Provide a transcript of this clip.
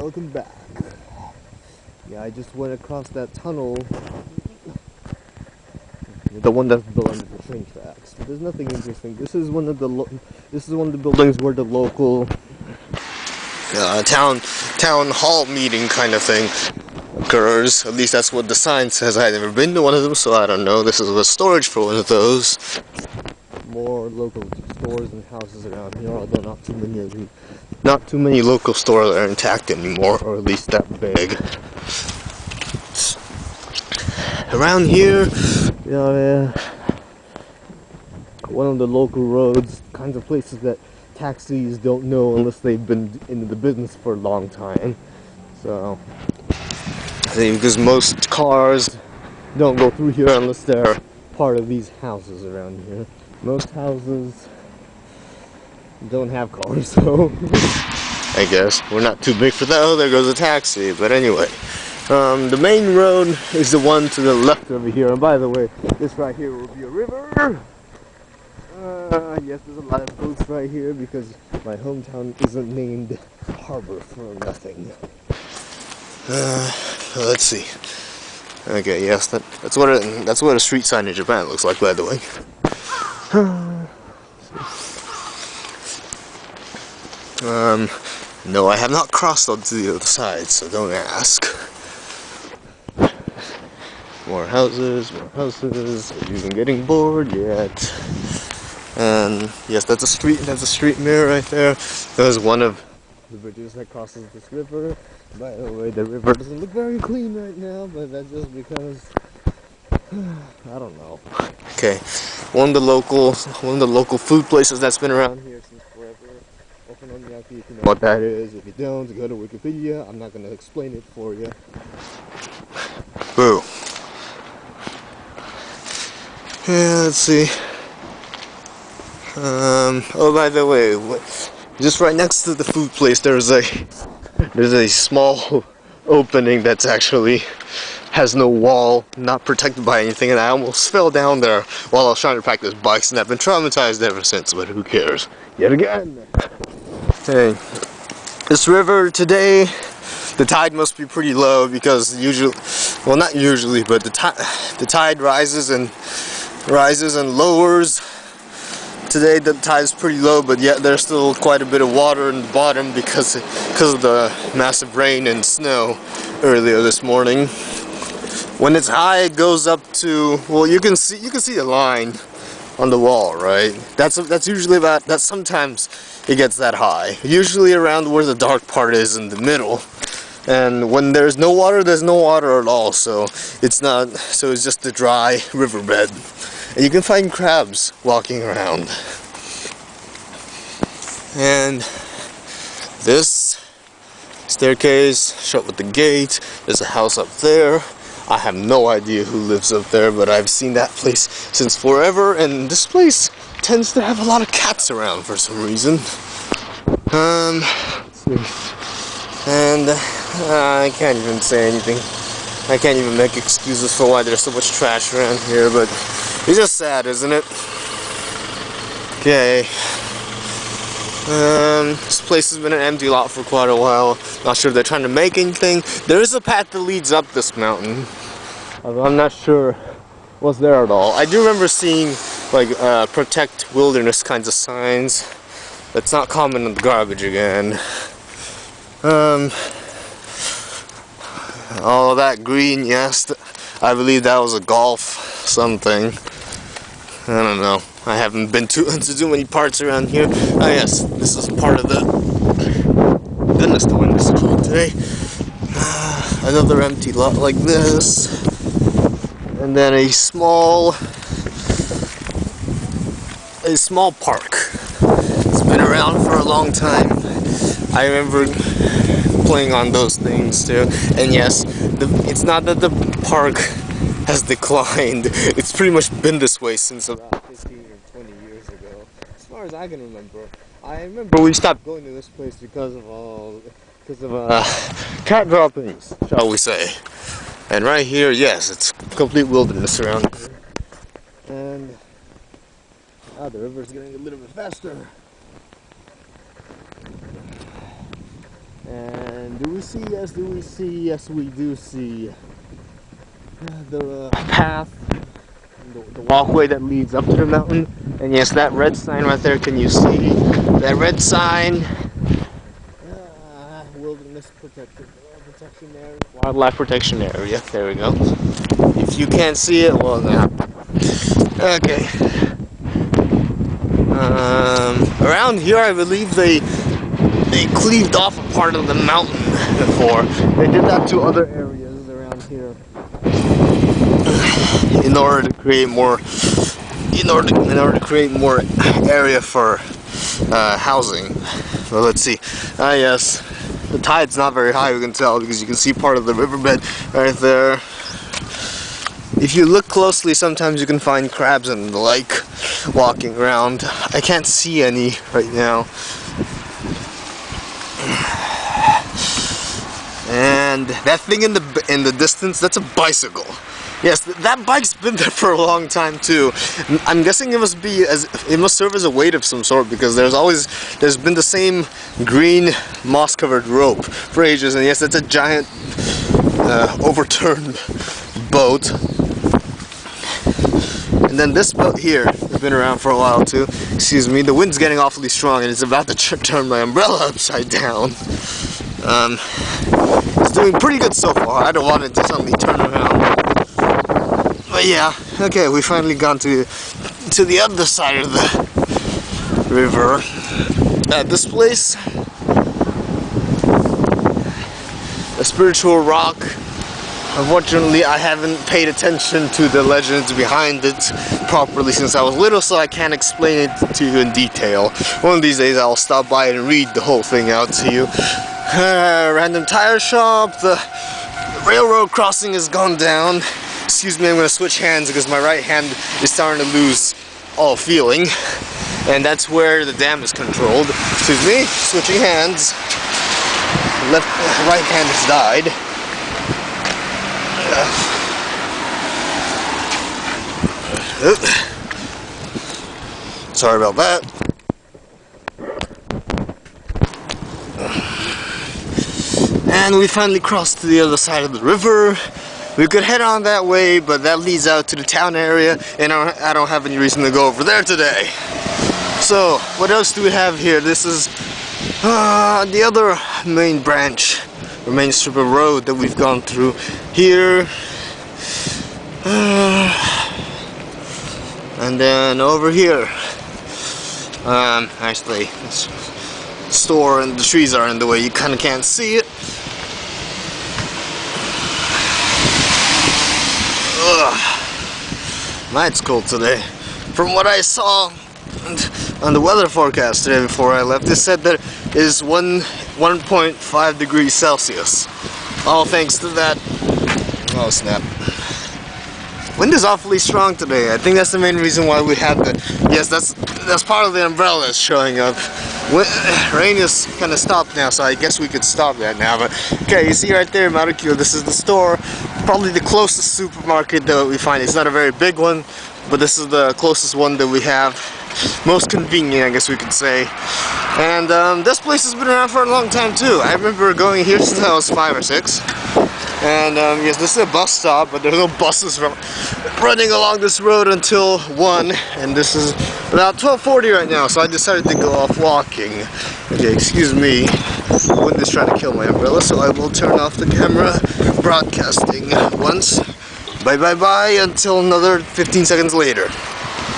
welcome back. Yeah, I just went across that tunnel, the one that's built under the train tracks. But there's nothing interesting. This is one of the buildings where the local town hall meeting kind of thing occurs. At least that's what the sign says. I've never been to one of them, so I don't know. This is a storage for one of those. More local stores and houses around here, although not too many local stores are intact anymore, or at least that big. Around here, one of the local roads, kinds of places that taxis don't know unless they've been in the business for a long time. So, I think because most cars don't go through here unless they're part of these houses around here. Most houses don't have cars, so I guess we're not too big for that. Oh, there goes a taxi. But anyway, the main road is the one to the left over here. And by the way, this right here will be a river. Yes, there's a lot of boats right here because my hometown isn't named Harbor for nothing. Let's see. Okay, yes, that's what a street sign in Japan looks like, by the way. No, I have not crossed onto the other side, so don't ask. More houses. Are you even getting bored yet? And yes, that's a street mirror right there. There's one of the bridges that crosses this river. By the way, the river doesn't look very clean right now, but that's just because I don't know. Okay, one of the local food places that's been around here since forever. Okonomiyaki, if you know what that is. If you don't, go to Wikipedia. I'm not gonna explain it for you. Boo. Yeah, let's see. Oh, by the way, just right next to the food place, there's a small opening that's actually has no wall, not protected by anything, and I almost fell down there while I was trying to practice bikes, and I've been traumatized ever since, but who cares? Yet again. Hey, this river today, the tide must be pretty low because usually, well, not usually, but the tide rises and lowers. Today the tide is pretty low, but yet there's still quite a bit of water in the bottom because of the massive rain and snow earlier this morning. When it's high, it goes up to, well, you can see the line on the wall, right? That's usually that sometimes it gets that high. Usually around where the dark part is in the middle. And when there's no water at all. So it's just a dry riverbed. And you can find crabs walking around. And this staircase, shut with the gate. There's a house up there. I have no idea who lives up there, but I've seen that place since forever, and this place tends to have a lot of cats around for some reason. Let's see. And I can't even say anything. I can't even make excuses for why there's so much trash around here, but it's just sad, isn't it? Okay. This place has been an empty lot for quite a while. Not sure if they're trying to make anything. There is a path that leads up this mountain. I'm not sure what's there at all. I do remember seeing like protect wilderness kinds of signs. That's not common in the garbage again. All that green, yes, I believe that was a golf something. I don't know. I haven't been to too many parts around here. Oh yes, this is part of the... Goodness, the wind is cold today. Another empty lot like this. And then a small park. It's been around for a long time. I remember playing on those things too. And yes, it's not that the park has declined. It's pretty much been this way since about 15 or 20 years ago. As far as I can remember. I remember we stopped going to this place because of cat droppings, shall we say. And right here, yes, it's complete wilderness around here. And the river's getting a little bit faster. And And do we see? Yes, do we see? Yes, we do see the path, the walkway that leads up to the mountain. And yes, that red sign right there, can you see? That red sign, wilderness protection area, wildlife protection area, there we go. If you can't see it, well now. Okay. Around here I believe they cleaved off a part of the mountain before. They did that to other areas around here in order to create more area for housing. Well, let's see. Yes, the tide's not very high, we can tell, because you can see part of the riverbed right there. If you look closely, sometimes you can find crabs and the like walking around. I can't see any right now. And that thing in the distance, that's a bicycle. Yes, that bike's been there for a long time too. I'm guessing it must serve as a weight of some sort, because there's been the same green moss-covered rope for ages. And yes, that's a giant overturned boat. And then this boat here has been around for a while too. Excuse me, the wind's getting awfully strong and it's about to turn my umbrella upside down. It's doing pretty good so far. I don't want it to suddenly turn around. But yeah, okay, we finally gone to the other side of the river. At this place, a spiritual rock. Unfortunately, I haven't paid attention to the legends behind it properly since I was little, so I can't explain it to you in detail. One of these days I'll stop by and read the whole thing out to you. Random tire shop, the railroad crossing has gone down. Excuse me, I'm going to switch hands because my right hand is starting to lose all feeling. And that's where the dam is controlled. Excuse me, switching hands. Right hand has died. Sorry about that. And we finally crossed to the other side of the river. We could head on that way, but that leads out to the town area, and I don't have any reason to go over there today. So, what else do we have here? This is the other main branch, or main strip of road that we've gone through here. And then over here, actually, this store and the trees are in the way, you kind of can't see it. Man, it's cold today. From what I saw on the weather forecast today before I left, it said that it is 1.5 degrees Celsius. All thanks to that. Oh snap. Wind is awfully strong today. I think that's the main reason why we had the... Yes, that's part of the umbrella is showing up. Rain is kind of stopped now, so I guess we could stop that now. But okay, you see right there, Marukyo, this is the store. Probably the closest supermarket that we find. It's not a very big one, but this is the closest one that we have. Most convenient, I guess we could say. And this place has been around for a long time too. I remember going here since I was 5 or 6. And yes, this is a bus stop, but there's no buses running along this road until 1, and this is about 12:40 right now, so I decided to go off walking. Okay, excuse me, wind is trying to kill my umbrella, so I will turn off the camera broadcasting once. Bye bye bye until another 15 seconds later.